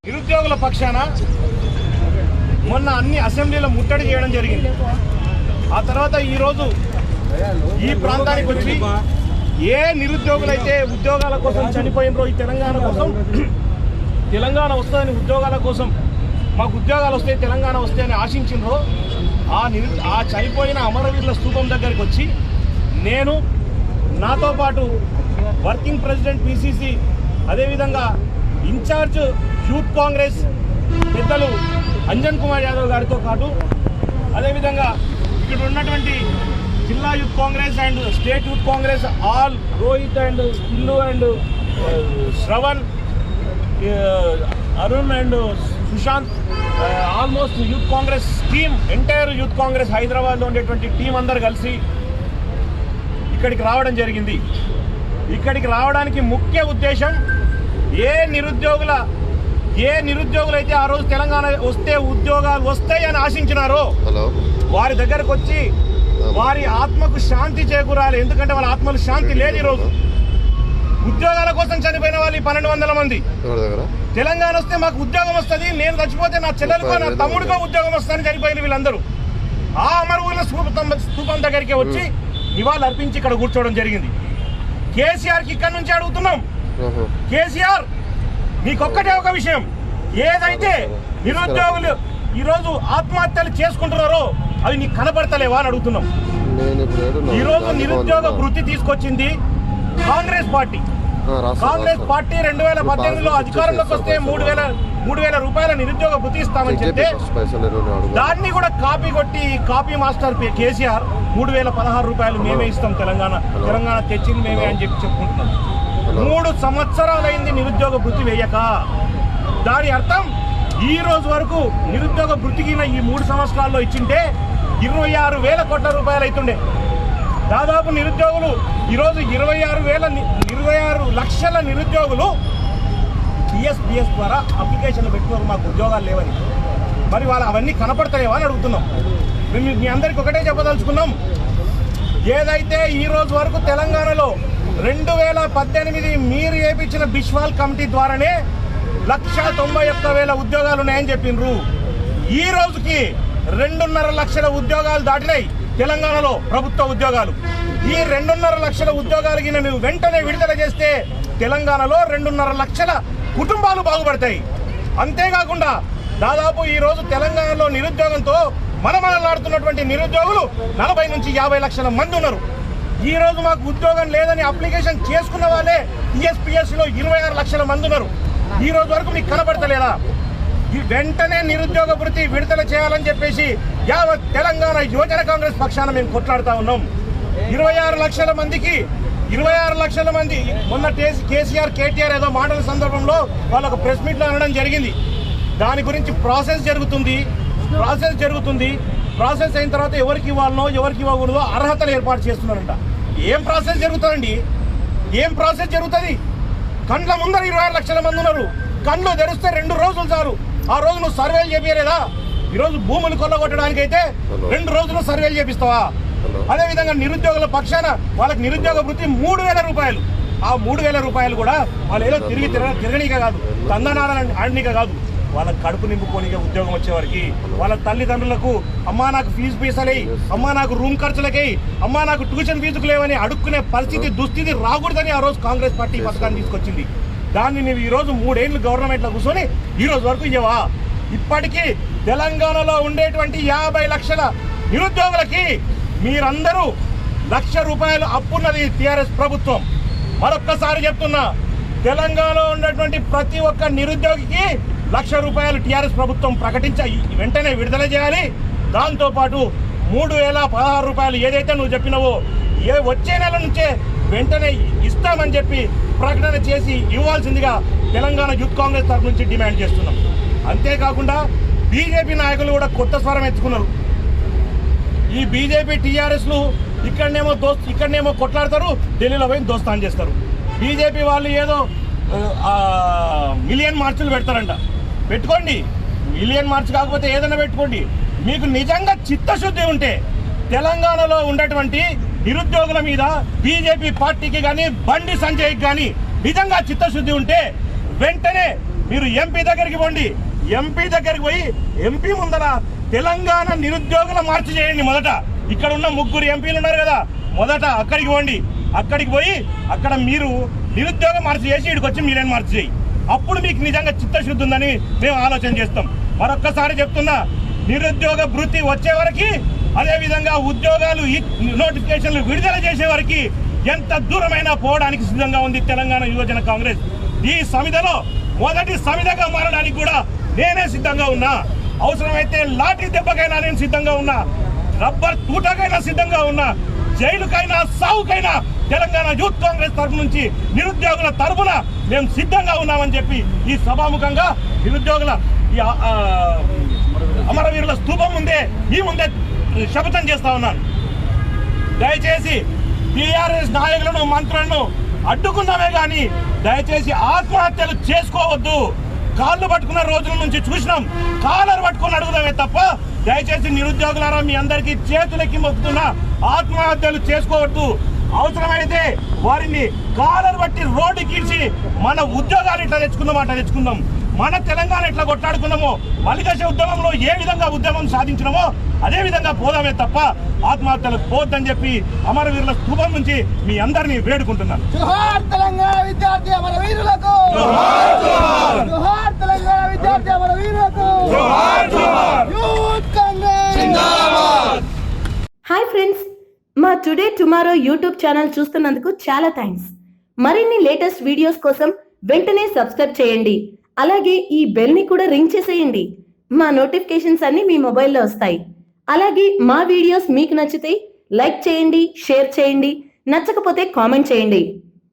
నిరుద్యోగుల పక్షాన మొన్న అన్ని అసెంబ్లీలో ముట్టడి చేయడం జరిగింది. ఆ తర్వాత ఈరోజు ఈ ప్రాంతానికి వచ్చి ఏ నిరుద్యోగులైతే ఉద్యోగాల కోసం చనిపోయినరో, ఈ తెలంగాణ కోసం తెలంగాణ వస్తుందని ఉద్యోగాల కోసం మాకు ఉద్యోగాలు వస్తాయి, తెలంగాణ వస్తాయని ఆశించినరో ఆ చనిపోయిన అమరవీరుల స్తూపం దగ్గరికి వచ్చి నేను, నాతో పాటు వర్కింగ్ ప్రెసిడెంట్ పిసిసి, అదేవిధంగా ఇన్ఛార్జ్ యూత్ కాంగ్రెస్ పెద్దలు అంజన్ కుమార్ యాదవ్ గారితో పాటు, అదేవిధంగా ఇక్కడ ఉన్నటువంటి జిల్లా youth Congress and state youth Congress all, Rohit and ఇల్లు and Shravan, Arun and Sushant, almost youth Congress team, entire youth Congress హైదరాబాద్లో ఉండేటువంటి టీం అందరు కలిసి ఇక్కడికి రావడం జరిగింది. ఇక్కడికి రావడానికి ముఖ్య ఉద్దేశం ఏ నిరుద్యోగులైతే ఆ రోజు తెలంగాణ వస్తే ఉద్యోగాలు వస్తాయని ఆశించినారో వారి దగ్గరకు వచ్చి వారి ఆత్మకు శాంతి చేకూరాలి. ఎందుకంటే వాళ్ళ ఆత్మకు శాంతి లేదు. ఈరోజు ఉద్యోగాల కోసం చనిపోయిన వాళ్ళు 1200 మంది. తెలంగాణ వస్తే మాకు ఉద్యోగం వస్తుంది, నేను చచ్చిపోతే నా చెల్లెలకో నా తమ్ముడికో ఉద్యోగం వస్తుందని చనిపోయిన వీళ్ళందరూ ఆ అమరవీరుల స్తూపం దగ్గరికి వచ్చి నివాళులు అర్పించి ఇక్కడ కూర్చోవడం జరిగింది. కేసీఆర్కి ఇక్కడి నుంచి అడుగుతున్నాం, కేసీఆర్ నీకొక్కటే ఒక విషయం, ఏదైతే నిరుద్యోగులు ఈరోజు ఆత్మహత్యలు చేసుకుంటున్నారో అవి నీకు కనబడతలేవా అని అడుగుతున్నాం. ఈరోజు నిరుద్యోగ వృత్తి తీసుకొచ్చింది కాంగ్రెస్ పార్టీ. కాంగ్రెస్ పార్టీ 2018లో అధికారంలోకి వస్తే 3,000 రూపాయల నిరుద్యోగ వృత్తి ఇస్తామని చెప్తే దాన్ని కూడా కాపీ కొట్టి కాపీ మాస్టర్ కేసీఆర్ 3,016 రూపాయలు మేమే ఇస్తాం, తెలంగాణ తెచ్చింది మేమే అని చెప్పుకుంటున్నాం. 3 సంవత్సరాలైంది నిరుద్యోగ వృత్తి వేయక. దాని అర్థం ఈ రోజు వరకు నిరుద్యోగ వృత్తికి ఈ 3 సంవత్సరాల్లో ఇచ్చింటే 26,000 కోట్ల రూపాయలు అవుతుండే. దాదాపు నిరుద్యోగులు ఈరోజు 26 లక్షల నిరుద్యోగులు టీఎస్పీఎస్ ద్వారా అప్లికేషన్లు పెట్టుకోరు, మాకు ఉద్యోగాలు లేవని. మరి వాళ్ళు అవన్నీ కనపడతాయేవా అని అడుగుతున్నాం. మేము మీ అందరికి ఒకటే చెప్పదలుచుకున్నాం, ఏదైతే ఈ రోజు వరకు తెలంగాణలో 2018 మీరు ఏపించిన బిశ్వాల్ కమిటీ ద్వారానే 191,000 ఉద్యోగాలు ఉన్నాయని చెప్పిండ్రు. ఈ రోజుకి 2.5 లక్షల ఉద్యోగాలు దాటినాయి తెలంగాణలో ప్రభుత్వ ఉద్యోగాలు. ఈ 2.5 లక్షల ఉద్యోగాలకి నువ్వు వెంటనే విడుదల చేస్తే తెలంగాణలో 2.5 లక్షల కుటుంబాలు బాగుపడతాయి. అంతేకాకుండా దాదాపు ఈ రోజు తెలంగాణలో నిరుద్యోగంతో మనమనలాడుతున్నటువంటి నిరుద్యోగులు 40 నుంచి 50 లక్షల మంది ఉన్నారు. ఈ రోజు మాకు ఉద్యోగం లేదని అప్లికేషన్ చేసుకున్న వాళ్ళే టీఎస్పీఎస్లో 26 లక్షల మంది ఉన్నారు. ఈ రోజు వరకు మీకు కనబడతలేదా? వెంటనే నిరుద్యోగ వృత్తి విడుదల చేయాలని చెప్పేసి యావత్ తెలంగాణ యువజన కాంగ్రెస్ పక్షాన మేము కొట్లాడుతూ ఉన్నాం. 26 లక్షల మంది మొన్న కేసీఆర్ కేటీఆర్ ఏదో మాటల సందర్భంలో వాళ్ళొక ప్రెస్ మీట్లో అనడం జరిగింది. దాని గురించి ప్రాసెస్ జరుగుతుంది. ప్రాసెస్ అయిన తర్వాత ఎవరికి ఇవ్వాలనో ఎవరికి ఇవ్వకూడదో అర్హతలు ఏర్పాటు చేస్తున్నారంట. ఏం ప్రాసెస్ జరుగుతుందండి? ఏం ప్రాసెస్ జరుగుతుంది? కండ్ల ముందర 26 లక్షల మంది ఉన్నారు. కండ్లు తెరిస్తే 2 రోజులు చాలు. ఆ రోజు నువ్వు సర్వేలు చేపియలేదా? ఈరోజు భూములు కొల్లగొట్టడానికి అయితే 2 రోజులు సర్వేలు చేపిస్తావా? అదేవిధంగా నిరుద్యోగుల పక్షాన వాళ్ళకి నిరుద్యోగ వృత్తి 3,000 రూపాయలు. ఆ 3,000 రూపాయలు కూడా వాళ్ళు ఏదో తిరగనీక కాదు, తందనాలని ఆడనీక కాదు, వాళ్ళ కడుపు నింపుకోనిక ఉద్యోగం వచ్చేవారికి, వాళ్ళ తల్లిదండ్రులకు అమ్మా నాకు ఫీజు పీసలే, అమ్మా నాకు రూమ్ ఖర్చులకై, అమ్మా నాకు ట్యూషన్ ఫీజుకు లేవని అడుక్కునే దుస్థితి రాకూడదని ఆ రోజు కాంగ్రెస్ పార్టీ పథకాన్ని తీసుకొచ్చింది. దాన్ని నువ్వు ఈరోజు 3 ఏళ్ళు గవర్నమెంట్లో కూర్చొని ఈ రోజు వరకు ఇవ్వవా? ఇప్పటికీ తెలంగాణలో ఉండేటువంటి 50 లక్షల నిరుద్యోగులకి మీరందరూ 1,00,000 రూపాయలు అప్పున్నది టీఆర్ఎస్ ప్రభుత్వం. మరొక్కసారి చెప్తున్నా, తెలంగాణలో ఉన్నటువంటి ప్రతి ఒక్క నిరుద్యోగికి 1,00,000 రూపాయలు టీఆర్ఎస్ ప్రభుత్వం ప్రకటించి వెంటనే విడుదల చేయాలి. దాంతోపాటు 3,016 రూపాయలు ఏదైతే నువ్వు చెప్పినావో వచ్చే నెల నుంచే వెంటనే ఇస్తామని చెప్పి ప్రకటన చేసి ఇవ్వాల్సిందిగా తెలంగాణ యూత్ కాంగ్రెస్ తరఫు నుంచి డిమాండ్ చేస్తున్నాం. అంతేకాకుండా బీజేపీ నాయకులు కూడా కొత్త స్వరం ఎత్తుకున్నారు. ఈ బీజేపీ టీఆర్ఎస్లు ఇక్కడనేమో కొట్లాడతారు, ఢిల్లీలో పోయి దోస్తాన్ చేస్తారు. బీజేపీ వాళ్ళు ఏదో మిలియన్ మార్చులు పెడతారంట. పెట్టుకోండి, మిలియన్ మార్చ్ కాకపోతే ఏదైనా పెట్టుకోండి. మీకు నిజంగా చిత్తశుద్ధి ఉంటే తెలంగాణలో ఉన్నటువంటి నిరుద్యోగుల మీద బీజేపీ పార్టీకి కానీ బండి సంజయ్కి కానీ నిజంగా చిత్తశుద్ధి ఉంటే వెంటనే మీరు ఎంపీ దగ్గరికి పోండి. ఎంపీ దగ్గరికి పోయి ఎంపీ ముందర తెలంగాణ నిరుద్యోగుల మార్చి చేయండి. మొదట ఇక్కడ ఉన్న 3 ఎంపీలు ఉన్నారు కదా, మొదట అక్కడికి పోండి. అక్కడికి పోయి అక్కడ మీరు నిరుద్యోగ మార్చి చేసి ఇక్కడికి వచ్చి మీరేం మార్చి చేయి. అప్పుడు మీకు నిజంగా చిత్తశుద్ధి ఉందని మేము ఆలోచన చేస్తాం. మరొక్కసారి చెప్తున్నా, నిరుద్యోగ భృతి వచ్చే వరకు, అదేవిధంగా ఉద్యోగాలు నోటిఫికేషన్లు విడుదల చేసే వరకు ఎంత దూరమైనా పోవడానికి సిద్ధంగా ఉంది తెలంగాణ యువజన కాంగ్రెస్. ఈ సమిధలో మొదటి సమిధగా మారడానికి కూడా నేనే సిద్ధంగా ఉన్నా. అవసరమైతే లాఠీ దెబ్బకైనా నేను సిద్ధంగా ఉన్నా, రబ్బర్ తూటకైనా సిద్ధంగా ఉన్నా, జైలుకైనా సావుకైనా తెలంగాణ యూత్ కాంగ్రెస్ తరఫు నుంచి నిరుద్యోగుల తరఫున మేము సిద్ధంగా ఉన్నామని చెప్పి ఈ సభాముఖంగా నిరుద్యోగుల అమరవీరుల స్తూపం ముందే శపథం చేస్తా ఉన్నాను. దయచేసి టీఆర్ఎస్ నాయకులను మంత్రులను అడ్డుకున్నామే కానీ దయచేసి ఆత్మహత్యలు చేసుకోవద్దు. కాళ్ళు పట్టుకున్న రోజుల నుంచి చూసినాం, కాలర్ పట్టుకుని అడుగుదామే తప్ప దయచేసి నిరుద్యోగులారా మీ అందరికీ చేతులెక్కి మొక్కుతున్నా, ఆత్మహత్యలు చేసుకోవద్దు. అవసరమైతే వారిని కాలర్ బట్టి రోడ్డు కీడ్చి మన ఉద్యోగాలు ఇట్లా తెచ్చుకుందాం. మన తెలంగాణ ఎట్లా కొట్లాడుకున్నామో, మలిదశ ఉద్యమంలో ఏ విధంగా ఉద్యమం సాధించినామో అదే విధంగా పోదామే తప్ప ఆత్మహత్యలకు పోద్దని చెప్పి అమరవీరుల స్తూపం నుంచి మీ అందరినీ వేడుకుంటున్నాను. జోహార్ తెలంగాణ విద్యార్థి అమరవీరులకు, జోహార్ తెలంగాణ విద్యార్థి అమరవీరులకు, యూత్ కాంగ్రెస్ జిందాబాద్. హాయ్ ఫ్రెండ్స్, మా టుడే టుమారో యూట్యూబ్ ఛానల్ చూస్తున్నందుకు చాలా థ్యాంక్స్. మరిన్ని లేటెస్ట్ వీడియోస్ కోసం వెంటనే సబ్స్క్రైబ్ చేయండి. అలాగే ఈ బెల్ ని కూడా రింగ్ చేసేయండి. మా నోటిఫికేషన్స్ అన్ని మీ మొబైల్లో వస్తాయి. అలాగే మా వీడియోస్ మీకు నచ్చితే లైక్ చేయండి, షేర్ చేయండి, నచ్చకపోతే కామెంట్ చేయండి.